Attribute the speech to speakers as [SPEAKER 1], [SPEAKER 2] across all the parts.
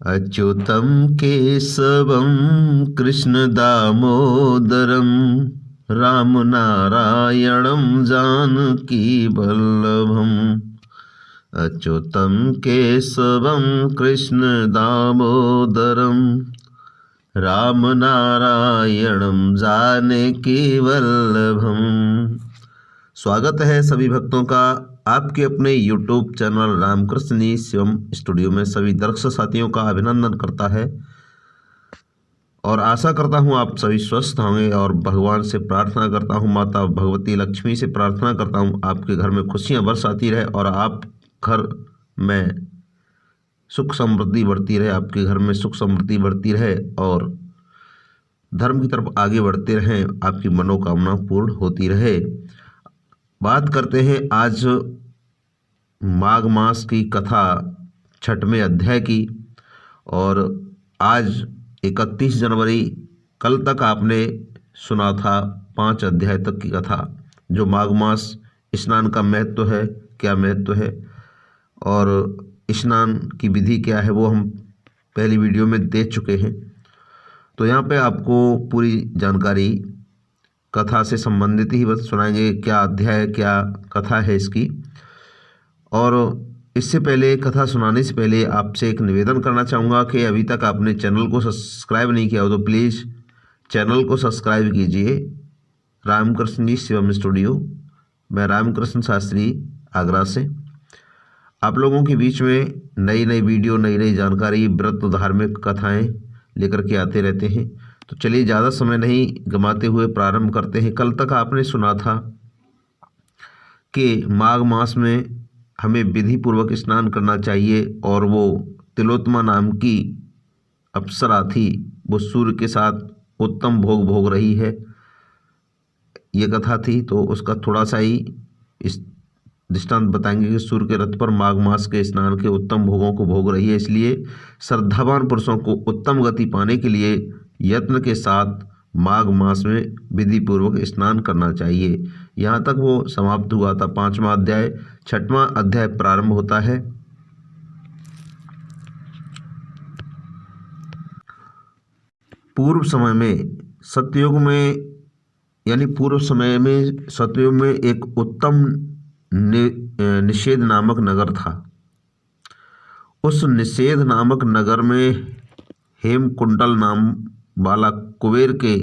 [SPEAKER 1] अच्युतं केशवं कृष्णदामोदरं रामनारायणं जानकीवल्लभम्। अच्युतं केशवं कृष्णदामोदरं रामनारायणं जानकीवल्लभम्। स्वागत है सभी भक्तों का आपके अपने YouTube channel Ramkrishna Shivam studio में। सभी दर्शक साथियों का अभिनंदन करता है और आशा करता हूं आप सभी स्वस्थ होंगे और भगवान से प्रार्थना करता हूं, माता भगवती लक्ष्मी से प्रार्थना करता हूं आपके घर में खुशियां बरस आती रहे और आप घर में सुख समृद्धि बढ़ती रहे, आपके घर में सुख समृद्धि बढ़ती रहे और धर्म की तरफ आगे बढ़ते रहें, आपकी मनोकामना पूर्ण होती रहे। बात करते हैं आज माघ मास की कथा 6वें अध्याय की। और आज 31 जनवरी, कल तक आपने सुना था 5 अध्याय तक की कथा, जो माघ मास स्नान का महत्व है, क्या महत्व है और स्नान की विधि क्या है, वो हम पहली वीडियो में दे चुके हैं। तो यहाँ पे आपको पूरी जानकारी कथा से संबंधित ही बस सुनाएंगे, क्या अध्याय क्या कथा है इसकी। और इससे पहले, कथा सुनाने से पहले आपसे एक निवेदन करना चाहूँगा कि अभी तक आपने चैनल को सब्सक्राइब नहीं किया हो तो प्लीज़ चैनल को सब्सक्राइब कीजिए। रामकृष्ण जी शिवम स्टूडियो, मैं रामकृष्ण शास्त्री आगरा से आप लोगों के बीच में नई नई वीडियो, नई नई जानकारी, व्रत, धार्मिक कथाएँ लेकर के आते रहते हैं। तो चलिए ज़्यादा समय नहीं गंवाते हुए प्रारंभ करते हैं। कल तक आपने सुना था कि माघ मास में हमें विधि पूर्वक स्नान करना चाहिए और वो तिलोत्तमा नाम की अप्सरा थी, वो सूर्य के साथ उत्तम भोग भोग रही है, ये कथा थी। तो उसका थोड़ा सा ही इस दृष्टांत बताएंगे कि सूर्य के रथ पर माघ मास के स्नान के उत्तम भोगों को भोग रही है, इसलिए श्रद्धावान पुरुषों को उत्तम गति पाने के लिए यत्न के साथ माघ मास में विधि पूर्वक स्नान करना चाहिए। यहाँ तक वो समाप्त हुआ था 5वां अध्याय। 6वां अध्याय प्रारंभ होता है। पूर्व समय में सतयुग में, यानी पूर्व समय में सतयुग में एक उत्तम निषेध नामक नगर था। उस निषेध नामक नगर में हेमकुंडल नाम वाला कुबेर के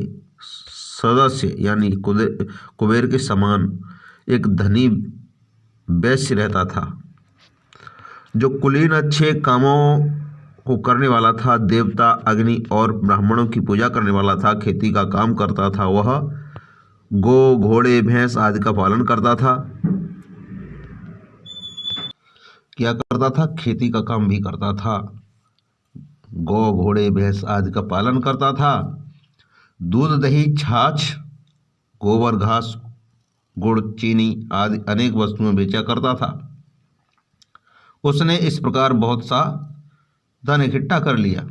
[SPEAKER 1] सदस्य, यानी कुबेर के समान एक धनी वैश्य रहता था, जो कुलीन अच्छे कामों को करने वाला था, देवता, अग्नि और ब्राह्मणों की पूजा करने वाला था, खेती का काम करता था। वह गो, घोड़े, भैंस आदि का पालन करता था। क्या करता था? खेती का काम भी करता था, गौ, घोड़े, भैंस आदि का पालन करता था, दूध, दही, छाछ, गोबर, घास, गुड़, चीनी आदि अनेक वस्तुएं बेचा करता था। उसने इस प्रकार बहुत सा धन इकट्ठा कर लिया।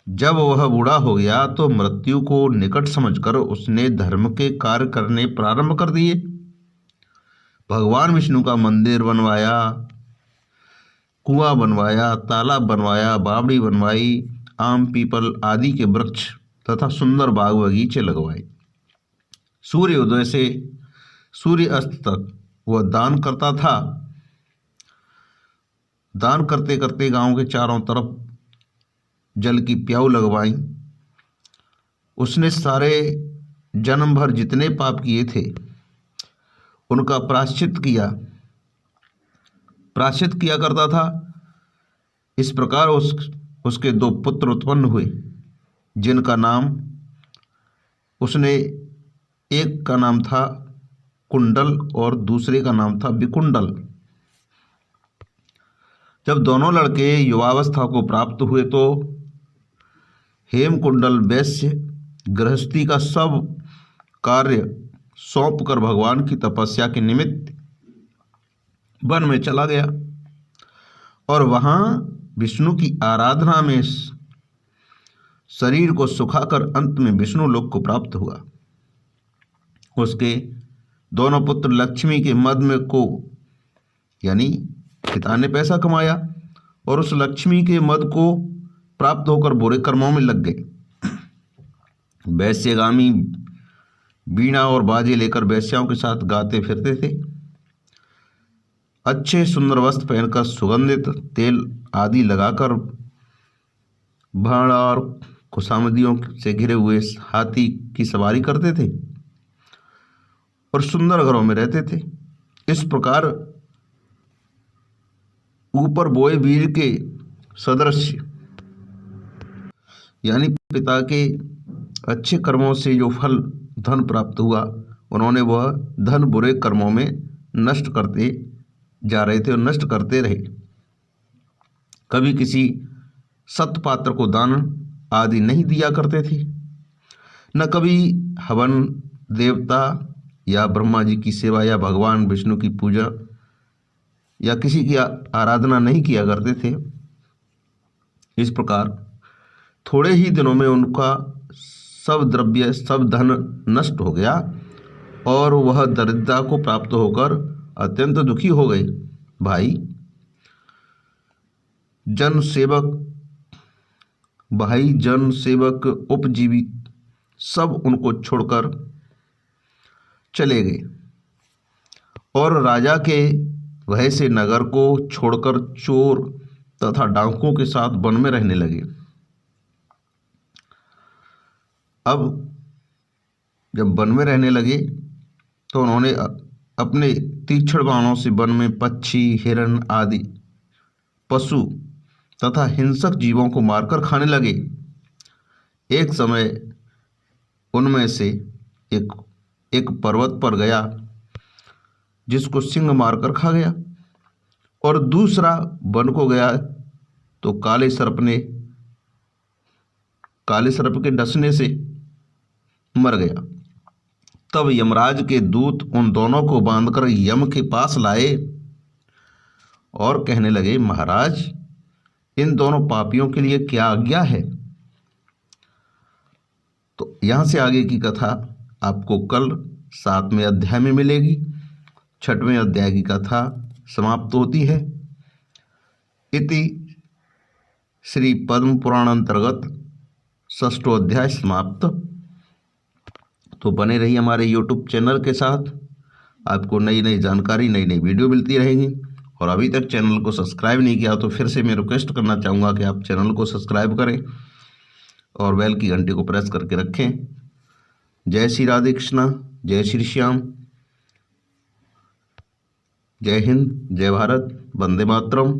[SPEAKER 1] जब वह बूढ़ा हो गया तो मृत्यु को निकट समझकर उसने धर्म के कार्य करने प्रारंभ कर दिए। भगवान विष्णु का मंदिर बनवाया, कुआं बनवाया, तालाब बनवाया, बावड़ी बनवाई, आम, पीपल आदि के वृक्ष तथा सुंदर बाग बगीचे लगवाए। सूर्योदय से सूर्य अस्त तक वह दान करता था। दान करते करते गांव के चारों तरफ जल की प्याऊ लगवाई। उसने सारे जन्म भर जितने पाप किए थे उनका प्रायश्चित किया करता था। इस प्रकार उसके 2 पुत्र उत्पन्न हुए, जिनका नाम उसने, एक का नाम था कुंडल और दूसरे का नाम था विकुंडल। जब दोनों लड़के युवावस्था को प्राप्त हुए तो हेमकुंडल वैश्य गृहस्थी का सब कार्य सौंप कर भगवान की तपस्या के निमित्त वन में चला गया और वहां विष्णु की आराधना में शरीर को सुखाकर अंत में विष्णु लोक को प्राप्त हुआ। उसके दोनों पुत्र लक्ष्मी के मद में को, यानी पिता ने पैसा कमाया और उस लक्ष्मी के मद को प्राप्त होकर बुरे कर्मों में लग गए। वैश्यगामी वीणा और बाजे लेकर वेश्याओं के साथ गाते फिरते थे। अच्छे सुंदर वस्त्र पहनकर सुगंधित तेल आदि लगाकर भाड़ और खुशामदियों से घिरे हुए हाथी की सवारी करते थे और सुंदर घरों में रहते थे। इस प्रकार ऊपर बोए बीज के सदृश यानी पिता के अच्छे कर्मों से जो फल धन प्राप्त हुआ, उन्होंने वह धन बुरे कर्मों में नष्ट करते जा रहे थे और नष्ट करते रहे। कभी किसी सत्पात्र को दान आदि नहीं दिया करते थे, न कभी हवन देवता या ब्रह्मा जी की सेवा या भगवान विष्णु की पूजा या किसी की आराधना नहीं किया करते थे। इस प्रकार थोड़े ही दिनों में उनका सब द्रव्य सब धन नष्ट हो गया और वह दरिद्रता को प्राप्त होकर अत्यंत दुखी हो गए। भाई जन सेवक उपजीवी सब उनको छोड़कर चले गए और राजा के भय से नगर को छोड़कर चोर तथा डाकुओं के साथ वन में रहने लगे। अब जब वन में रहने लगे तो उन्होंने अपने तीक्ष्ण बाणों से वन में पक्षी, हिरण आदि पशु तथा हिंसक जीवों को मारकर खाने लगे। एक समय उनमें से एक पर्वत पर गया जिसको सिंह मारकर खा गया, और दूसरा वन को गया तो काले सर्प के डसने से मर गया। तब यमराज के दूत उन दोनों को बांधकर यम के पास लाए और कहने लगे, महाराज इन दोनों पापियों के लिए क्या आज्ञा है? तो यहाँ से आगे की कथा आपको कल 7वें अध्याय में मिलेगी। 6वें अध्याय की कथा समाप्त होती है। इति श्री पद्म पुराण अंतर्गत 6वां अध्याय समाप्त। तो बने रहिए हमारे YouTube चैनल के साथ, आपको नई नई जानकारी, नई नई वीडियो मिलती रहेंगी। और अभी तक चैनल को सब्सक्राइब नहीं किया तो फिर से मैं रिक्वेस्ट करना चाहूँगा कि आप चैनल को सब्सक्राइब करें और बेल की घंटी को प्रेस करके रखें। जय श्री राधे कृष्णा, जय श्री श्याम, जय हिंद, जय भारत, वंदे मातरम।